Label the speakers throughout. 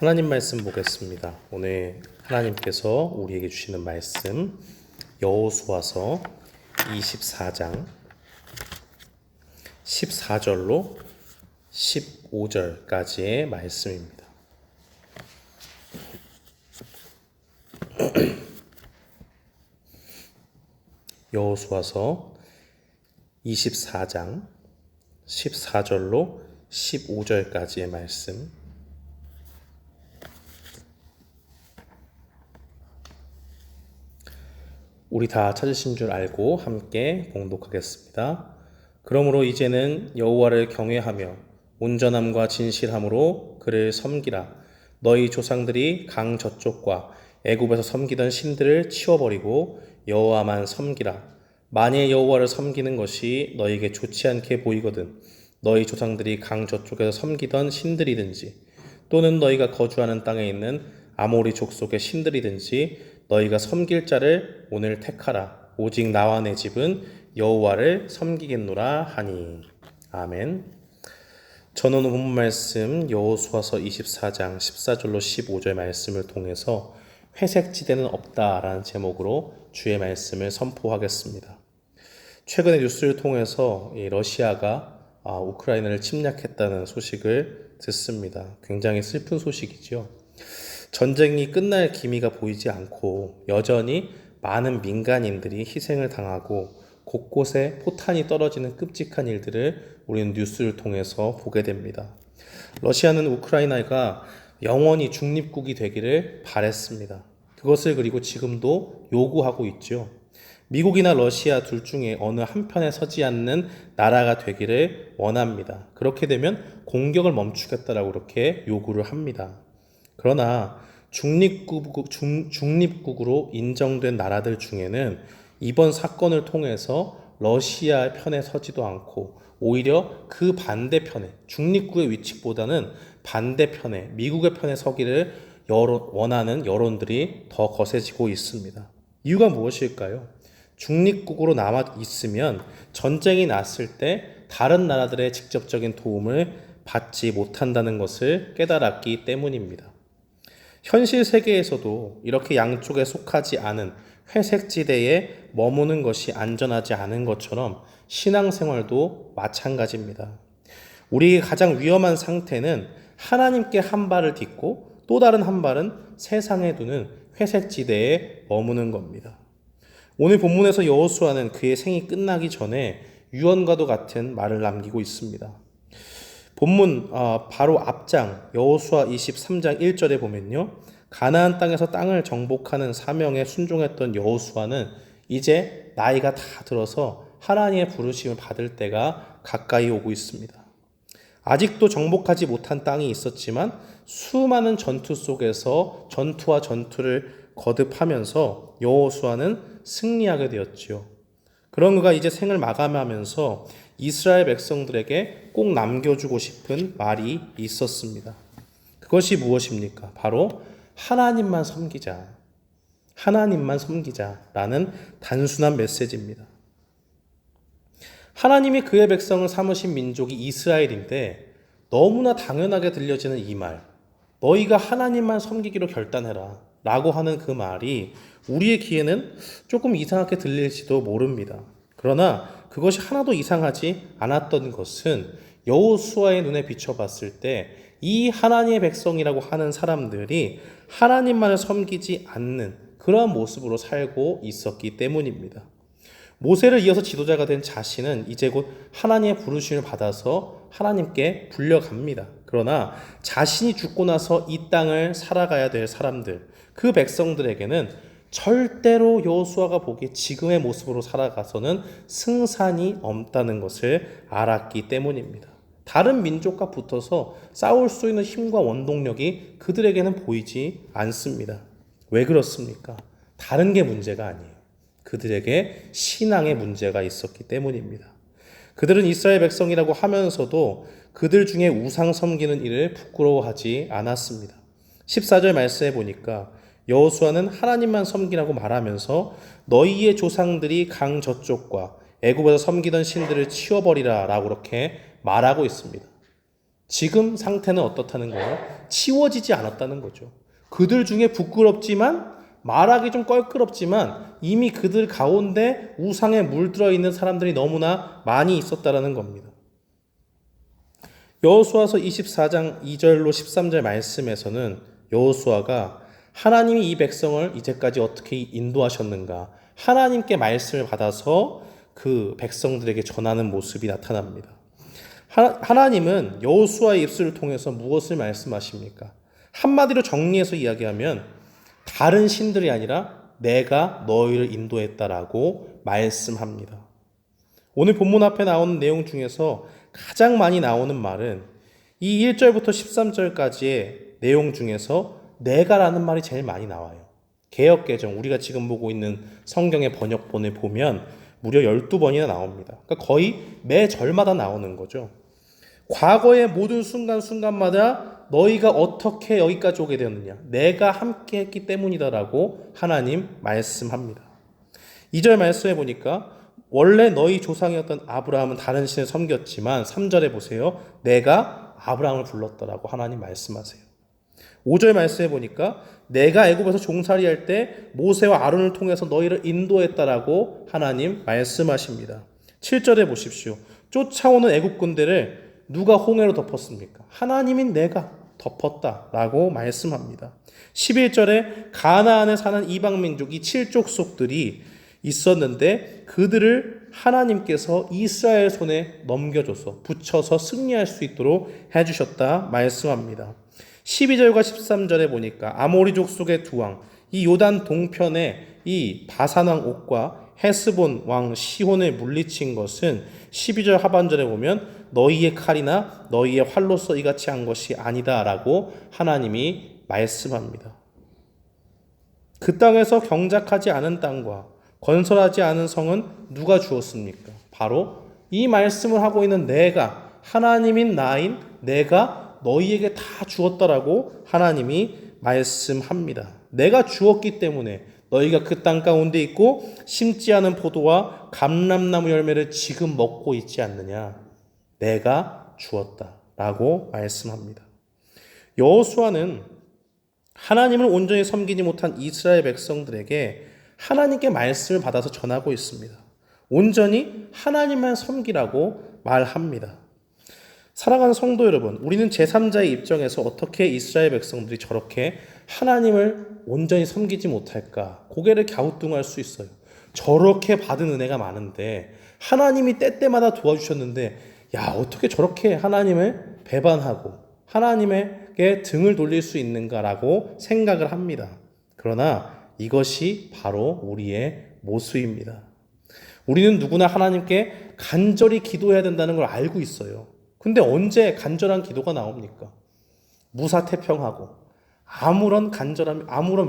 Speaker 1: 하나님 말씀 보겠습니다. 오늘 하나님께서 우리에게 주시는 말씀 여호수아서 24장 14절로 15절까지의 말씀입니다. 여호수아서 24장 14절로 15절까지의 말씀. 우리 다 찾으신 줄 알고 함께 봉독하겠습니다. 그러므로 이제는 여호와를 경외하며 온전함과 진실함으로 그를 섬기라. 너희 조상들이 강 저쪽과 애굽에서 섬기던 신들을 치워버리고 여호와만 섬기라. 만일 여호와를 섬기는 것이 너희에게 좋지 않게 보이거든 너희 조상들이 강 저쪽에서 섬기던 신들이든지 또는 너희가 거주하는 땅에 있는 아모리 족속의 신들이든지 너희가 섬길 자를 오늘 택하라. 오직 나와 내 집은 여호와를 섬기겠노라 하니. 아멘. 저는 오늘 본문 말씀 여호수아서 24장 14절로 15절 말씀을 통해서 회색지대는 없다라는 제목으로 주의 말씀을 선포하겠습니다. 최근에 뉴스를 통해서 러시아가 우크라이나를 침략했다는 소식을 듣습니다. 굉장히 슬픈 소식이죠. 전쟁이 끝날 기미가 보이지 않고 여전히 많은 민간인들이 희생을 당하고 곳곳에 포탄이 떨어지는 끔찍한 일들을 우리는 뉴스를 통해서 보게 됩니다. 러시아는 우크라이나가 영원히 중립국이 되기를 바랬습니다. 그것을 그리고 지금도 요구하고 있죠. 미국이나 러시아 둘 중에 어느 한편에 서지 않는 나라가 되기를 원합니다. 그렇게 되면 공격을 멈추겠다라고 그렇게 요구를 합니다. 그러나 중립국으로 인정된 나라들 중에는 이번 사건을 통해서 러시아의 편에 서지도 않고 오히려 그 반대편에 중립국의 위치보다는 반대편에 미국의 편에 서기를 원하는 여론들이 더 거세지고 있습니다. 이유가 무엇일까요? 중립국으로 남아 있으면 전쟁이 났을 때 다른 나라들의 직접적인 도움을 받지 못한다는 것을 깨달았기 때문입니다. 현실 세계에서도 이렇게 양쪽에 속하지 않은 회색지대에 머무는 것이 안전하지 않은 것처럼 신앙생활도 마찬가지입니다. 우리의 가장 위험한 상태는 하나님께 한 발을 딛고 또 다른 한 발은 세상에 두는 회색지대에 머무는 겁니다. 오늘 본문에서 여호수아는 그의 생이 끝나기 전에 유언과도 같은 말을 남기고 있습니다. 본문 바로 앞장 여호수아 23장 1절에 보면요. 가나안 땅에서 땅을 정복하는 사명에 순종했던 여호수아는 이제 나이가 다 들어서 하나님의 부르심을 받을 때가 가까이 오고 있습니다. 아직도 정복하지 못한 땅이 있었지만 수많은 전투 속에서 전투와 전투를 거듭하면서 여호수아는 승리하게 되었지요. 그런 그가 이제 생을 마감하면서 이스라엘 백성들에게 꼭 남겨주고 싶은 말이 있었습니다. 그것이 무엇입니까? 바로 하나님만 섬기자. 하나님만 섬기자라는 단순한 메시지입니다. 하나님이 그의 백성을 삼으신 민족이 이스라엘인데 너무나 당연하게 들려지는 이 말, 너희가 하나님만 섬기기로 결단해라 라고 하는 그 말이 우리의 귀에는 조금 이상하게 들릴지도 모릅니다. 그러나 그것이 하나도 이상하지 않았던 것은 여호수아의 눈에 비춰봤을 때 이 하나님의 백성이라고 하는 사람들이 하나님만을 섬기지 않는 그러한 모습으로 살고 있었기 때문입니다. 모세를 이어서 지도자가 된 자신은 이제 곧 하나님의 부르심을 받아서 하나님께 불려갑니다. 그러나 자신이 죽고 나서 이 땅을 살아가야 될 사람들, 그 백성들에게는 절대로 여호수아가 보기에 지금의 모습으로 살아가서는 승산이 없다는 것을 알았기 때문입니다. 다른 민족과 붙어서 싸울 수 있는 힘과 원동력이 그들에게는 보이지 않습니다. 왜 그렇습니까? 다른 게 문제가 아니에요. 그들에게 신앙의 문제가 있었기 때문입니다. 그들은 이스라엘 백성이라고 하면서도 그들 중에 우상 섬기는 일을 부끄러워하지 않았습니다. 14절 말씀해 보니까 여호수아는 하나님만 섬기라고 말하면서 너희의 조상들이 강 저쪽과 애굽에서 섬기던 신들을 치워버리라 라고 그렇게 말하고 있습니다. 지금 상태는 어떻다는 거예요? 치워지지 않았다는 거죠. 그들 중에 부끄럽지만 말하기 좀 껄끄럽지만 이미 그들 가운데 우상에 물들어 있는 사람들이 너무나 많이 있었다라는 겁니다. 여호수아서 24장 2절로 13절 말씀에서는 여호수아가 하나님이 이 백성을 이제까지 어떻게 인도하셨는가, 하나님께 말씀을 받아서 그 백성들에게 전하는 모습이 나타납니다. 하나님은 여호수아의 입술을 통해서 무엇을 말씀하십니까? 한마디로 정리해서 이야기하면 다른 신들이 아니라 내가 너희를 인도했다라고 말씀합니다. 오늘 본문 앞에 나오는 내용 중에서 가장 많이 나오는 말은 이 1절부터 13절까지의 내용 중에서 내가라는 말이 제일 많이 나와요. 개역개정, 우리가 지금 보고 있는 성경의 번역본을 보면 무려 12번이나 나옵니다. 그러니까 거의 매 절마다 나오는 거죠. 과거의 모든 순간순간마다 너희가 어떻게 여기까지 오게 되었느냐? 내가 함께 했기 때문이다라고 하나님 말씀합니다. 2절 말씀해 보니까 원래 너희 조상이었던 아브라함은 다른 신을 섬겼지만 3절에 보세요. 내가 아브라함을 불렀더라고 하나님 말씀하세요. 5절 말씀해 보니까 내가 애굽에서 종살이할 때 모세와 아론을 통해서 너희를 인도했다라고 하나님 말씀하십니다. 7절에 보십시오. 쫓아오는 애굽 군대를 누가 홍해로 덮었습니까? 하나님인 내가 덮었다라고 말씀합니다. 11절에 가나안에 사는 이방민족 이 7족속들이 있었는데 그들을 하나님께서 이스라엘 손에 넘겨줘서 붙여서 승리할 수 있도록 해주셨다 말씀합니다. 12절과 13절에 보니까 아모리 족속의 두 왕, 이 요단 동편에 이 바산 왕 옥과 헤스본 왕 시혼을 물리친 것은 12절 하반절에 보면 너희의 칼이나 너희의 활로서 이같이 한 것이 아니다라고 하나님이 말씀합니다. 그 땅에서 경작하지 않은 땅과 건설하지 않은 성은 누가 주었습니까? 바로 이 말씀을 하고 있는 내가, 하나님인 나인 내가 너희에게 다 주었다라고 하나님이 말씀합니다. 내가 주었기 때문에 너희가 그 땅 가운데 있고 심지 않은 포도와 감람나무 열매를 지금 먹고 있지 않느냐? 내가 주었다라고 말씀합니다. 여호수아는 하나님을 온전히 섬기지 못한 이스라엘 백성들에게 하나님께 말씀을 받아서 전하고 있습니다. 온전히 하나님만 섬기라고 말합니다. 사랑하는 성도 여러분, 우리는 제3자의 입장에서 어떻게 이스라엘 백성들이 저렇게 하나님을 온전히 섬기지 못할까 고개를 갸우뚱할 수 있어요. 저렇게 받은 은혜가 많은데 하나님이 때때마다 도와주셨는데 야, 어떻게 저렇게 하나님을 배반하고 하나님에게 등을 돌릴 수 있는가라고 생각을 합니다. 그러나 이것이 바로 우리의 모습입니다. 우리는 누구나 하나님께 간절히 기도해야 된다는 걸 알고 있어요. 근데 언제 간절한 기도가 나옵니까? 무사태평하고 아무런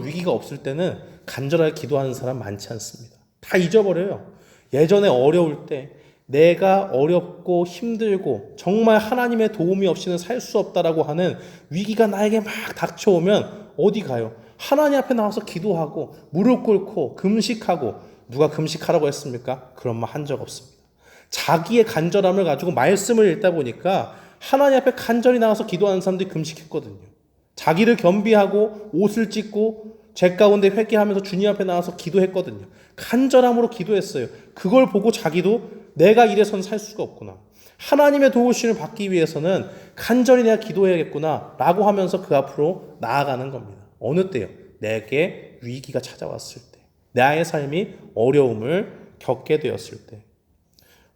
Speaker 1: 위기가 없을 때는 간절하게 기도하는 사람 많지 않습니다. 다 잊어버려요. 예전에 어려울 때 내가 어렵고 힘들고 정말 하나님의 도움이 없이는 살 수 없다라고 하는 위기가 나에게 막 닥쳐오면 어디 가요? 하나님 앞에 나와서 기도하고 무릎 꿇고 금식하고 누가 금식하라고 했습니까? 그런 말 한 적 없습니다. 자기의 간절함을 가지고 말씀을 읽다 보니까 하나님 앞에 간절히 나와서 기도하는 사람들이 금식했거든요. 자기를 겸비하고 옷을 찢고 죄 가운데 회개하면서 주님 앞에 나와서 기도했거든요. 간절함으로 기도했어요. 그걸 보고 자기도 내가 이래서는 살 수가 없구나. 하나님의 도우심을 받기 위해서는 간절히 내가 기도해야겠구나 라고 하면서 그 앞으로 나아가는 겁니다. 어느 때요? 내게 위기가 찾아왔을 때, 나의 삶이 어려움을 겪게 되었을 때.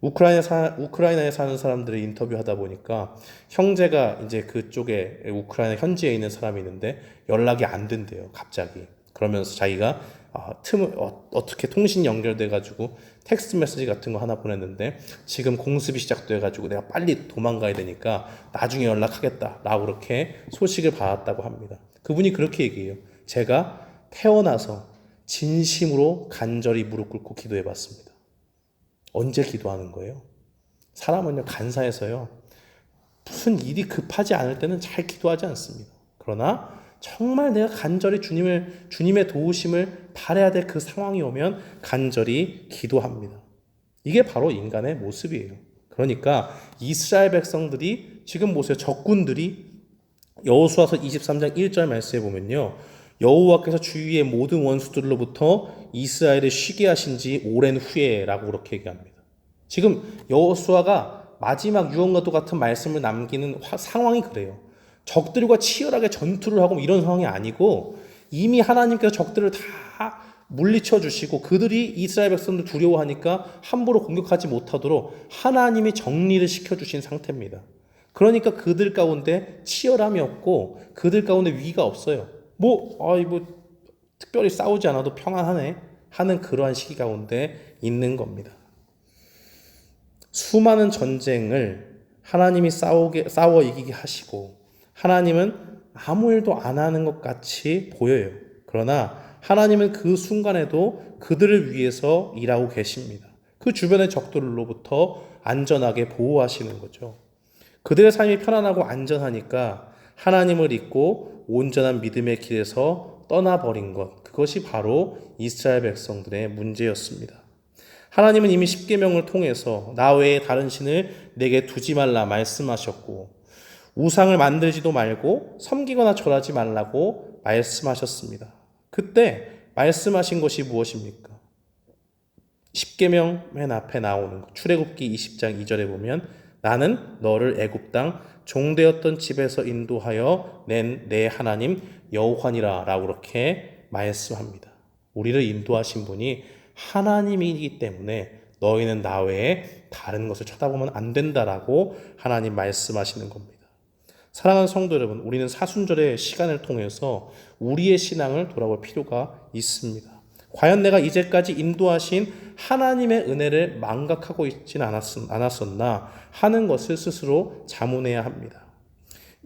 Speaker 1: 우크라이나에 사는 사람들을 인터뷰하다 보니까 형제가 이제 그쪽에 우크라이나 현지에 있는 사람이 있는데 연락이 안 된대요, 갑자기. 그러면서 자기가 어떻게 통신이 연결돼가지고 텍스트 메시지 같은 거 하나 보냈는데 지금 공습이 시작돼가지고 내가 빨리 도망가야 되니까 나중에 연락하겠다라고 그렇게 소식을 받았다고 합니다. 그분이 그렇게 얘기해요. 제가 태어나서 진심으로 간절히 무릎 꿇고 기도해봤습니다. 언제 기도하는 거예요? 사람은요, 간사해서요, 무슨 일이 급하지 않을 때는 잘 기도하지 않습니다. 그러나 정말 내가 간절히 주님의 도우심을 바라야 될 그 상황이 오면 간절히 기도합니다. 이게 바로 인간의 모습이에요. 그러니까 이스라엘 백성들이 지금 보세요. 적군들이 여호수아서 23장 1절 말씀에 보면요, 여호와께서 주위의 모든 원수들로부터 이스라엘을 쉬게 하신 지 오랜 후에라고 그렇게 얘기합니다. 지금 여호수아가 마지막 유언과도 같은 말씀을 남기는 상황이 그래요. 적들과 치열하게 전투를 하고 이런 상황이 아니고 이미 하나님께서 적들을 다 물리쳐 주시고 그들이 이스라엘 백성들 두려워하니까 함부로 공격하지 못하도록 하나님이 정리를 시켜주신 상태입니다. 그러니까 그들 가운데 치열함이 없고 그들 가운데 위기가 없어요. 특별히 싸우지 않아도 평안하네 하는 그러한 시기 가운데 있는 겁니다. 수많은 전쟁을 하나님이 싸워 이기게 하시고 하나님은 아무 일도 안 하는 것 같이 보여요. 그러나 하나님은 그 순간에도 그들을 위해서 일하고 계십니다. 그 주변의 적들로부터 안전하게 보호하시는 거죠. 그들의 삶이 편안하고 안전하니까 하나님을 잊고 온전한 믿음의 길에서 떠나버린 것, 그것이 바로 이스라엘 백성들의 문제였습니다. 하나님은 이미 십계명을 통해서 나 외에 다른 신을 내게 두지 말라 말씀하셨고 우상을 만들지도 말고 섬기거나 절하지 말라고 말씀하셨습니다. 그때 말씀하신 것이 무엇입니까? 십계명 맨 앞에 나오는 것, 출애굽기 20장 2절에 보면 나는 너를 애굽 땅 종되었던 집에서 인도하여 낸 내 하나님 여호와니라 라고 그렇게 말씀합니다. 우리를 인도하신 분이 하나님이기 때문에 너희는 나 외에 다른 것을 쳐다보면 안 된다라고 하나님 말씀하시는 겁니다. 사랑하는 성도 여러분, 우리는 사순절의 시간을 통해서 우리의 신앙을 돌아볼 필요가 있습니다. 과연 내가 이제까지 인도하신 하나님의 은혜를 망각하고 있지는 않았었나 하는 것을 스스로 자문해야 합니다.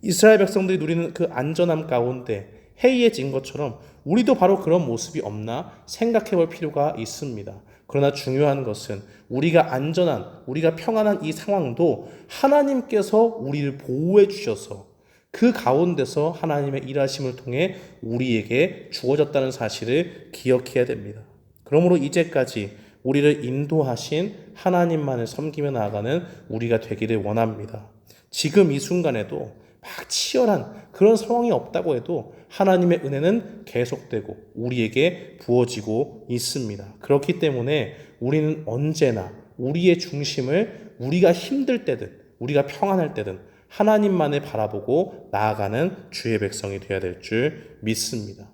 Speaker 1: 이스라엘 백성들이 누리는 그 안전함 가운데 해이해진 것처럼 우리도 바로 그런 모습이 없나 생각해 볼 필요가 있습니다. 그러나 중요한 것은 우리가 안전한, 우리가 평안한 이 상황도 하나님께서 우리를 보호해 주셔서 그 가운데서 하나님의 일하심을 통해 우리에게 주어졌다는 사실을 기억해야 됩니다. 그러므로 이제까지 우리를 인도하신 하나님만을 섬기며 나아가는 우리가 되기를 원합니다. 지금 이 순간에도 막 치열한 그런 상황이 없다고 해도 하나님의 은혜는 계속되고 우리에게 부어지고 있습니다. 그렇기 때문에 우리는 언제나 우리의 중심을 우리가 힘들 때든 우리가 평안할 때든 하나님만을 바라보고 나아가는 주의 백성이 되어야 될 줄 믿습니다.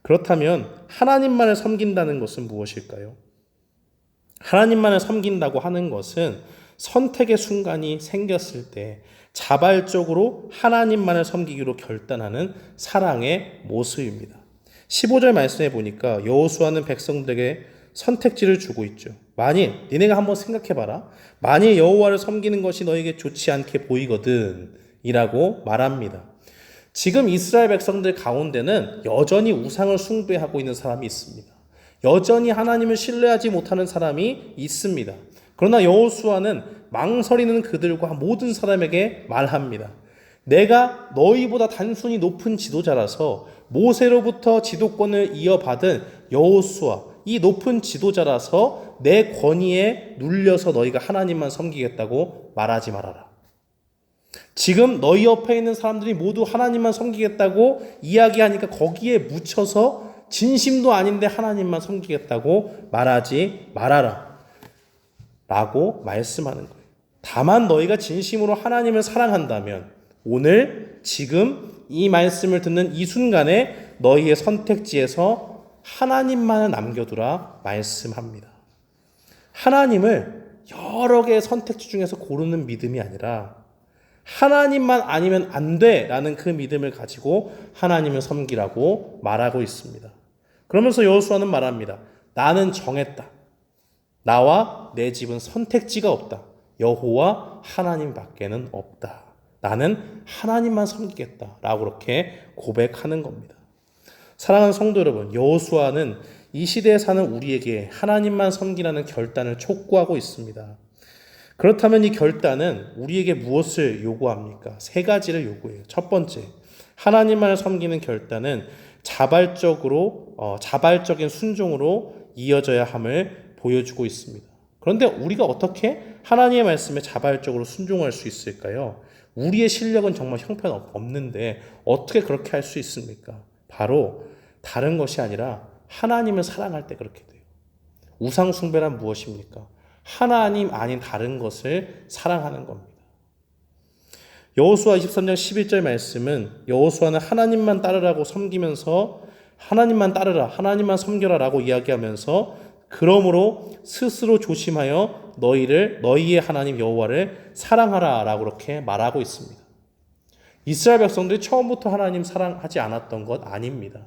Speaker 1: 그렇다면 하나님만을 섬긴다는 것은 무엇일까요? 하나님만을 섬긴다고 하는 것은 선택의 순간이 생겼을 때 자발적으로 하나님만을 섬기기로 결단하는 사랑의 모습입니다. 15절 말씀해 보니까 여호수아는 백성들에게 선택지를 주고 있죠. 만일 니네가 한번 생각해봐라. 만일 여호와를 섬기는 것이 너에게 좋지 않게 보이거든 이라고 말합니다. 지금 이스라엘 백성들 가운데는 여전히 우상을 숭배하고 있는 사람이 있습니다. 여전히 하나님을 신뢰하지 못하는 사람이 있습니다. 그러나 여호수아는 망설이는 그들과 모든 사람에게 말합니다. 내가 너희보다 단순히 높은 지도자라서 모세로부터 지도권을 이어받은 여호수아, 이 높은 지도자라서 내 권위에 눌려서 너희가 하나님만 섬기겠다고 말하지 말아라. 지금 너희 옆에 있는 사람들이 모두 하나님만 섬기겠다고 이야기하니까 거기에 묻혀서 진심도 아닌데 하나님만 섬기겠다고 말하지 말아라 라고 말씀하는 거예요. 다만 너희가 진심으로 하나님을 사랑한다면 오늘 지금 이 말씀을 듣는 이 순간에 너희의 선택지에서 하나님만을 남겨두라 말씀합니다. 하나님을 여러 개의 선택지 중에서 고르는 믿음이 아니라 하나님만 아니면 안 돼라는 그 믿음을 가지고 하나님을 섬기라고 말하고 있습니다. 그러면서 여호수아는 말합니다. 나는 정했다. 나와 내 집은 선택지가 없다. 여호와 하나님 밖에는 없다. 나는 하나님만 섬기겠다 라고 그렇게 고백하는 겁니다. 사랑하는 성도 여러분, 여호수아는 이 시대에 사는 우리에게 하나님만 섬기라는 결단을 촉구하고 있습니다. 그렇다면 이 결단은 우리에게 무엇을 요구합니까? 세 가지를 요구해요. 첫 번째, 하나님만을 섬기는 결단은 자발적인 순종으로 이어져야 함을 보여주고 있습니다. 그런데 우리가 어떻게 하나님의 말씀에 자발적으로 순종할 수 있을까요? 우리의 실력은 정말 형편없는데 어떻게 그렇게 할 수 있습니까? 바로 다른 것이 아니라 하나님을 사랑할 때 그렇게 돼요. 우상 숭배란 무엇입니까? 하나님 아닌 다른 것을 사랑하는 겁니다. 여호수아 23장 11절 말씀은 여호수아는 하나님만 따르라고 섬기면서 하나님만 따르라, 하나님만 섬겨라 라고 이야기하면서 그러므로 스스로 조심하여 너희의 하나님 여호와를 사랑하라 라고 그렇게 말하고 있습니다. 이스라엘 백성들이 처음부터 하나님 사랑하지 않았던 것 아닙니다.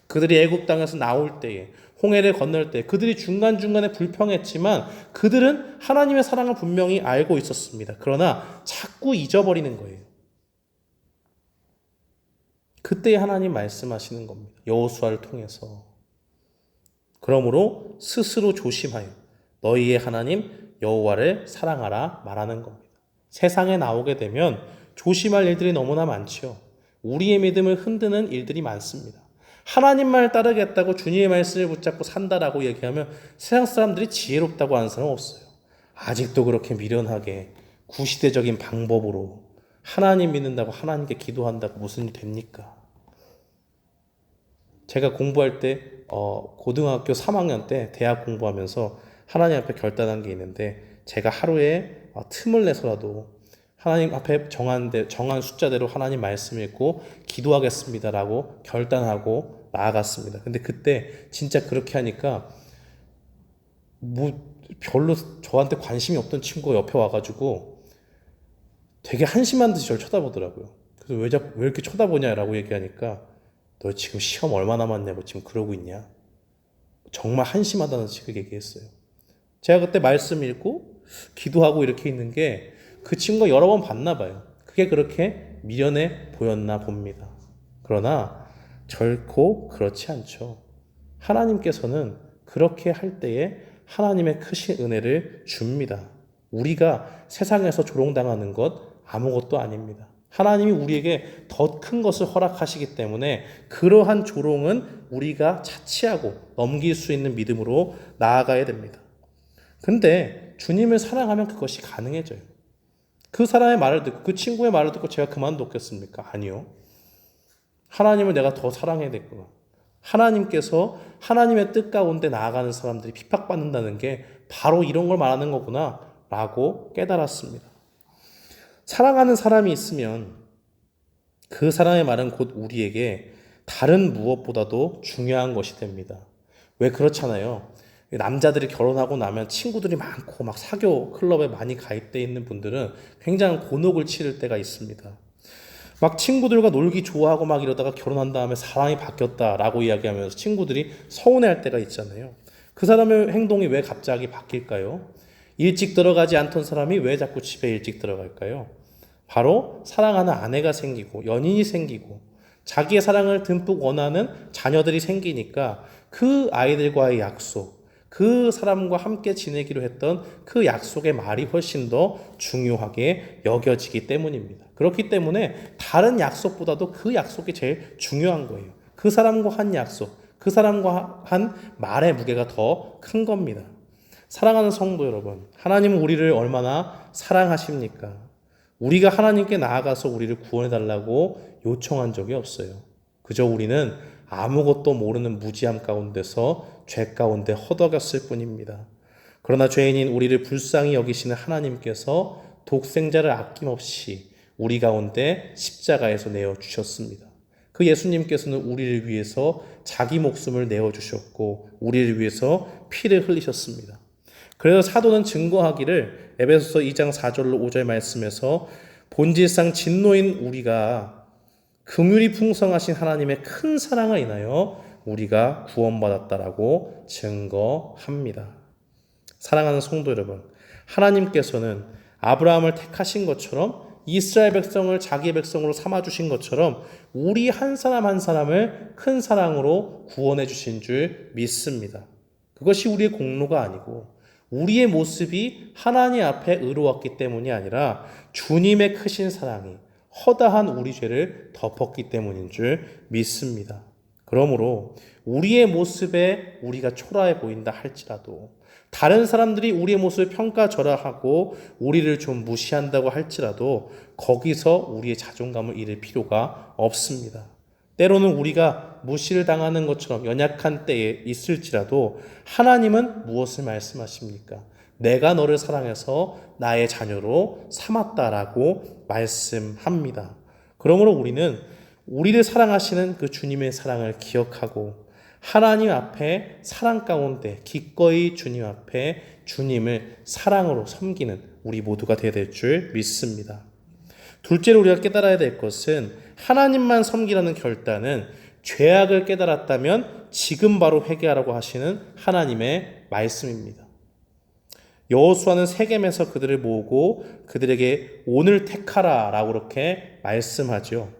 Speaker 1: 그들이 애굽 땅에서 나올 때에 홍해를 건널 때 그들이 중간중간에 불평했지만 그들은 하나님의 사랑을 분명히 알고 있었습니다. 그러나 자꾸 잊어버리는 거예요. 그때 하나님 말씀하시는 겁니다. 여호수아를 통해서. 그러므로 스스로 조심하여 너희의 하나님 여호와를 사랑하라 말하는 겁니다. 세상에 나오게 되면 조심할 일들이 너무나 많죠. 우리의 믿음을 흔드는 일들이 많습니다. 하나님 말 따르겠다고 주님의 말씀을 붙잡고 산다라고 얘기하면 세상 사람들이 지혜롭다고 하는 사람은 없어요. 아직도 그렇게 미련하게 구시대적인 방법으로 하나님 믿는다고 하나님께 기도한다고 무슨 일 됩니까? 제가 공부할 때 고등학교 3학년 때 대학 공부하면서 하나님 앞에 결단한 게 있는데 제가 하루에 틈을 내서라도 하나님 앞에 정한 숫자대로 하나님 말씀 읽고 기도하겠습니다라고 결단하고 나아갔습니다. 근데 그때 진짜 그렇게 하니까 별로 저한테 관심이 없던 친구가 옆에 와가지고 되게 한심한 듯이 저를 쳐다보더라고요. 그래서 왜 이렇게 쳐다보냐라고 얘기하니까 너 지금 시험 얼마 남았냐고 지금 그러고 있냐? 정말 한심하다는 식으로 얘기했어요. 제가 그때 말씀 읽고 기도하고 이렇게 있는 게 그 친구가 여러 번 봤나 봐요. 그게 그렇게 미련해 보였나 봅니다. 그러나 결코 그렇지 않죠. 하나님께서는 그렇게 할 때에 하나님의 크신 은혜를 줍니다. 우리가 세상에서 조롱당하는 것 아무것도 아닙니다. 하나님이 우리에게 더 큰 것을 허락하시기 때문에 그러한 조롱은 우리가 차치하고 넘길 수 있는 믿음으로 나아가야 됩니다. 근데 주님을 사랑하면 그것이 가능해져요. 그 사람의 말을 듣고 그 친구의 말을 듣고 제가 그만뒀겠습니까? 아니요. 하나님을 내가 더 사랑해야 되구나. 하나님께서 하나님의 뜻 가운데 나아가는 사람들이 핍박받는다는 게 바로 이런 걸 말하는 거구나 라고 깨달았습니다. 사랑하는 사람이 있으면 그 사람의 말은 곧 우리에게 다른 무엇보다도 중요한 것이 됩니다. 왜 그렇잖아요. 남자들이 결혼하고 나면 친구들이 많고 막 사교 클럽에 많이 가입되어 있는 분들은 굉장히 곤혹을 치를 때가 있습니다. 막 친구들과 놀기 좋아하고 막 이러다가 결혼한 다음에 사람이 바뀌었다라고 이야기하면서 친구들이 서운해할 때가 있잖아요. 그 사람의 행동이 왜 갑자기 바뀔까요? 일찍 들어가지 않던 사람이 왜 자꾸 집에 일찍 들어갈까요? 바로 사랑하는 아내가 생기고 연인이 생기고 자기의 사랑을 듬뿍 원하는 자녀들이 생기니까 그 아이들과의 약속, 그 사람과 함께 지내기로 했던 그 약속의 말이 훨씬 더 중요하게 여겨지기 때문입니다. 그렇기 때문에 다른 약속보다도 그 약속이 제일 중요한 거예요. 그 사람과 한 약속, 그 사람과 한 말의 무게가 더 큰 겁니다. 사랑하는 성도 여러분, 하나님은 우리를 얼마나 사랑하십니까? 우리가 하나님께 나아가서 우리를 구원해달라고 요청한 적이 없어요. 그저 우리는 아무것도 모르는 무지함 가운데서 죄 가운데 허덕였을 뿐입니다. 그러나 죄인인 우리를 불쌍히 여기시는 하나님께서 독생자를 아낌없이 우리 가운데 십자가에서 내어주셨습니다. 그 예수님께서는 우리를 위해서 자기 목숨을 내어주셨고 우리를 위해서 피를 흘리셨습니다. 그래서 사도는 증거하기를 에베소서 2장 4절로 5절 말씀에서 본질상 진노인 우리가 긍휼이 풍성하신 하나님의 큰 사랑을 인하여 우리가 구원받았다라고 증거합니다. 사랑하는 성도 여러분, 하나님께서는 아브라함을 택하신 것처럼 이스라엘 백성을 자기의 백성으로 삼아주신 것처럼 우리 한 사람 한 사람을 큰 사랑으로 구원해 주신 줄 믿습니다. 그것이 우리의 공로가 아니고 우리의 모습이 하나님 앞에 의로웠기 때문이 아니라 주님의 크신 사랑이 허다한 우리 죄를 덮었기 때문인 줄 믿습니다. 그러므로 우리의 모습에 우리가 초라해 보인다 할지라도, 다른 사람들이 우리의 모습을 평가절하하고 우리를 좀 무시한다고 할지라도 거기서 우리의 자존감을 잃을 필요가 없습니다. 때로는 우리가 무시를 당하는 것처럼 연약한 때에 있을지라도 하나님은 무엇을 말씀하십니까? 내가 너를 사랑해서 나의 자녀로 삼았다라고 말씀합니다. 그러므로 우리는 우리를 사랑하시는 그 주님의 사랑을 기억하고 하나님 앞에 사랑 가운데 기꺼이 주님 앞에 주님을 사랑으로 섬기는 우리 모두가 되어야 될 줄 믿습니다. 둘째로 우리가 깨달아야 될 것은 하나님만 섬기라는 결단은 죄악을 깨달았다면 지금 바로 회개하라고 하시는 하나님의 말씀입니다. 여호수아는 세겜에서 그들을 모으고 그들에게 오늘 택하라 라고 그렇게 말씀하죠.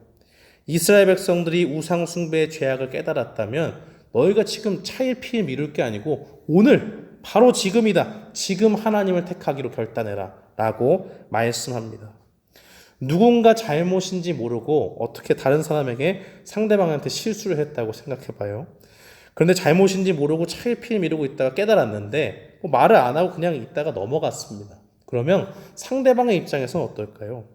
Speaker 1: 이스라엘 백성들이 우상 숭배의 죄악을 깨달았다면 너희가 지금 차일피일 미룰 게 아니고 오늘 바로 지금이다. 지금 하나님을 택하기로 결단해라 라고 말씀합니다. 누군가 잘못인지 모르고 어떻게 다른 사람에게 상대방한테 실수를 했다고 생각해 봐요. 그런데 잘못인지 모르고 차일피일 미루고 있다가 깨달았는데 말을 안 하고 그냥 있다가 넘어갔습니다. 그러면 상대방의 입장에서는 어떨까요?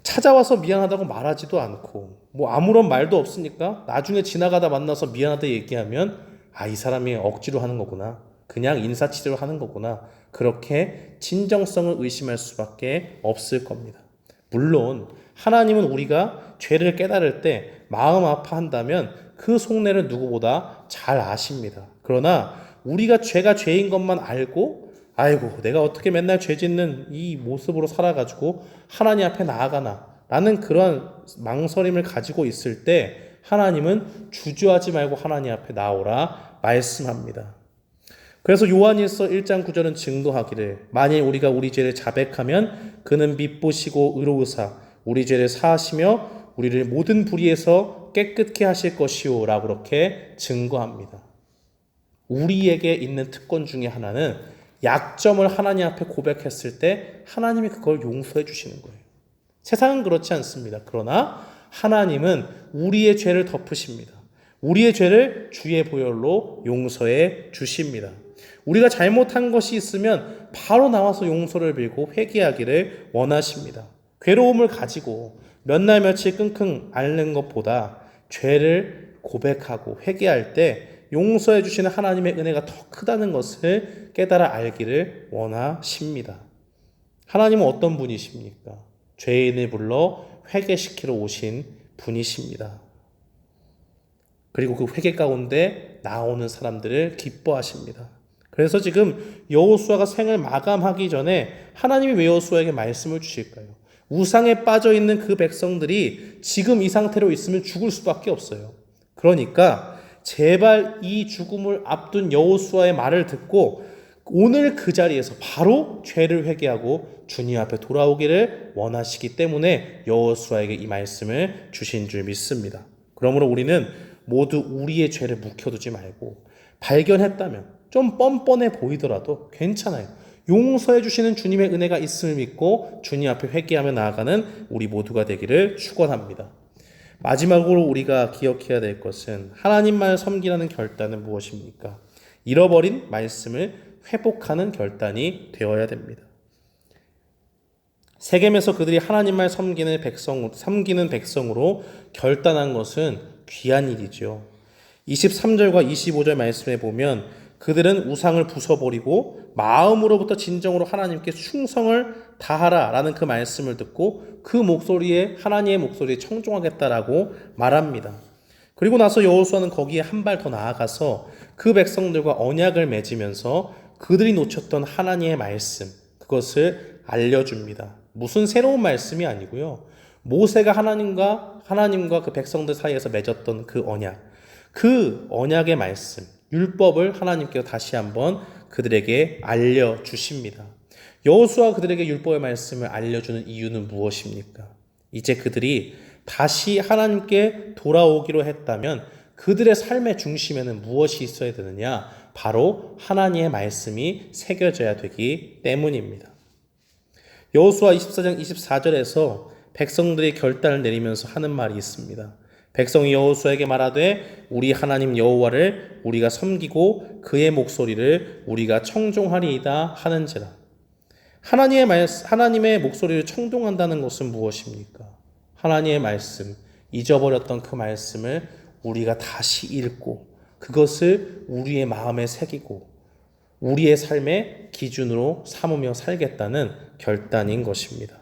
Speaker 1: 찾아와서 미안하다고 말하지도 않고 아무런 말도 없으니까 나중에 지나가다 만나서 미안하다 얘기하면 이 사람이 억지로 하는 거구나. 그냥 인사치레로 하는 거구나. 그렇게 진정성을 의심할 수밖에 없을 겁니다. 물론 하나님은 우리가 죄를 깨달을 때 마음 아파한다면 그 속내를 누구보다 잘 아십니다. 그러나 우리가 죄가 죄인 것만 알고 아이고 내가 어떻게 맨날 죄 짓는 이 모습으로 살아가지고 하나님 앞에 나아가나 라는 그런 망설임을 가지고 있을 때 하나님은 주저하지 말고 하나님 앞에 나오라 말씀합니다. 그래서 요한일서 1장 9절은 증거하기를 만일 우리가 우리 죄를 자백하면 그는 미쁘시고 의로우사 우리 죄를 사하시며 우리를 모든 불의에서 깨끗게 하실 것이요 라고 그렇게 증거합니다. 우리에게 있는 특권 중에 하나는 약점을 하나님 앞에 고백했을 때 하나님이 그걸 용서해 주시는 거예요. 세상은 그렇지 않습니다. 그러나 하나님은 우리의 죄를 덮으십니다. 우리의 죄를 주의 보혈로 용서해 주십니다. 우리가 잘못한 것이 있으면 바로 나와서 용서를 빌고 회개하기를 원하십니다. 괴로움을 가지고 몇 날 며칠 끙끙 앓는 것보다 죄를 고백하고 회개할 때 용서해 주시는 하나님의 은혜가 더 크다는 것을 깨달아 알기를 원하십니다. 하나님은 어떤 분이십니까? 죄인을 불러 회개시키러 오신 분이십니다. 그리고 그 회개 가운데 나오는 사람들을 기뻐하십니다. 그래서 지금 여호수아가 생을 마감하기 전에 하나님이 왜 여호수아에게 말씀을 주실까요? 우상에 빠져있는 그 백성들이 지금 이 상태로 있으면 죽을 수밖에 없어요. 그러니까 제발 이 죽음을 앞둔 여호수아의 말을 듣고 오늘 그 자리에서 바로 죄를 회개하고 주님 앞에 돌아오기를 원하시기 때문에 여호수아에게 이 말씀을 주신 줄 믿습니다. 그러므로 우리는 모두 우리의 죄를 묵혀두지 말고 발견했다면 좀 뻔뻔해 보이더라도 괜찮아요. 용서해 주시는 주님의 은혜가 있음을 믿고 주님 앞에 회개하며 나아가는 우리 모두가 되기를 축원합니다. 마지막으로 우리가 기억해야 될 것은 하나님만 섬기라는 결단은 무엇입니까? 잃어버린 말씀을 회복하는 결단이 되어야 됩니다. 세겜에서 그들이 하나님만 섬기는 백성으로 결단한 것은 귀한 일이죠. 23절과 25절 말씀에 보면 그들은 우상을 부숴버리고 마음으로부터 진정으로 하나님께 충성을 다하라 라는 그 말씀을 듣고 그 목소리에 하나님의 목소리에 청종하겠다라고 말합니다. 그리고 나서 여호수아는 거기에 한 발 더 나아가서 그 백성들과 언약을 맺으면서 그들이 놓쳤던 하나님의 말씀 그것을 알려줍니다. 무슨 새로운 말씀이 아니고요. 모세가 하나님과 그 백성들 사이에서 맺었던 그 언약의 말씀 율법을 하나님께서 다시 한번 그들에게 알려주십니다. 여호수아가 그들에게 율법의 말씀을 알려주는 이유는 무엇입니까? 이제 그들이 다시 하나님께 돌아오기로 했다면 그들의 삶의 중심에는 무엇이 있어야 되느냐? 바로 하나님의 말씀이 새겨져야 되기 때문입니다. 여호수아 24장 24절에서 백성들이 결단을 내리면서 하는 말이 있습니다. 백성이 여호수아에게 말하되 우리 하나님 여호와를 우리가 섬기고 그의 목소리를 우리가 청종하리이다 하는지라. 하나님의 목소리를 청종한다는 것은 무엇입니까? 하나님의 말씀, 잊어버렸던 그 말씀을 우리가 다시 읽고 그것을 우리의 마음에 새기고 우리의 삶의 기준으로 삼으며 살겠다는 결단인 것입니다.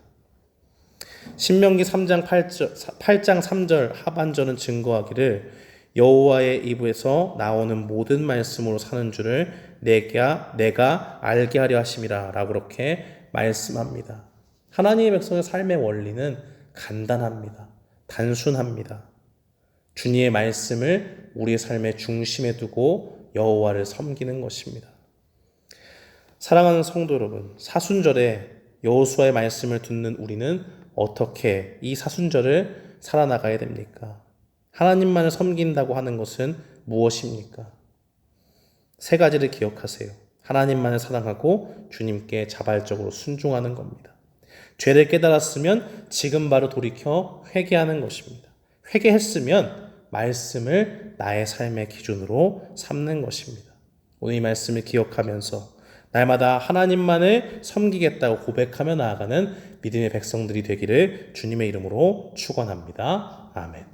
Speaker 1: 신명기 3장 8장 3절 하반절은 증거하기를 여호와의 입에서 나오는 모든 말씀으로 사는 줄을 내가 알게 하려 하심이라 라고 그렇게 말씀합니다. 하나님의 백성의 삶의 원리는 간단합니다. 단순합니다. 주님의 말씀을 우리의 삶의 중심에 두고 여호와를 섬기는 것입니다. 사랑하는 성도 여러분, 사순절에 여호수아의 말씀을 듣는 우리는 어떻게 이 사순절을 살아나가야 됩니까? 하나님만을 섬긴다고 하는 것은 무엇입니까? 세 가지를 기억하세요. 하나님만을 사랑하고 주님께 자발적으로 순종하는 겁니다. 죄를 깨달았으면 지금 바로 돌이켜 회개하는 것입니다. 회개했으면 말씀을 나의 삶의 기준으로 삼는 것입니다. 오늘 이 말씀을 기억하면서 날마다 하나님만을 섬기겠다고 고백하며 나아가는 믿음의 백성들이 되기를 주님의 이름으로 축원합니다. 아멘.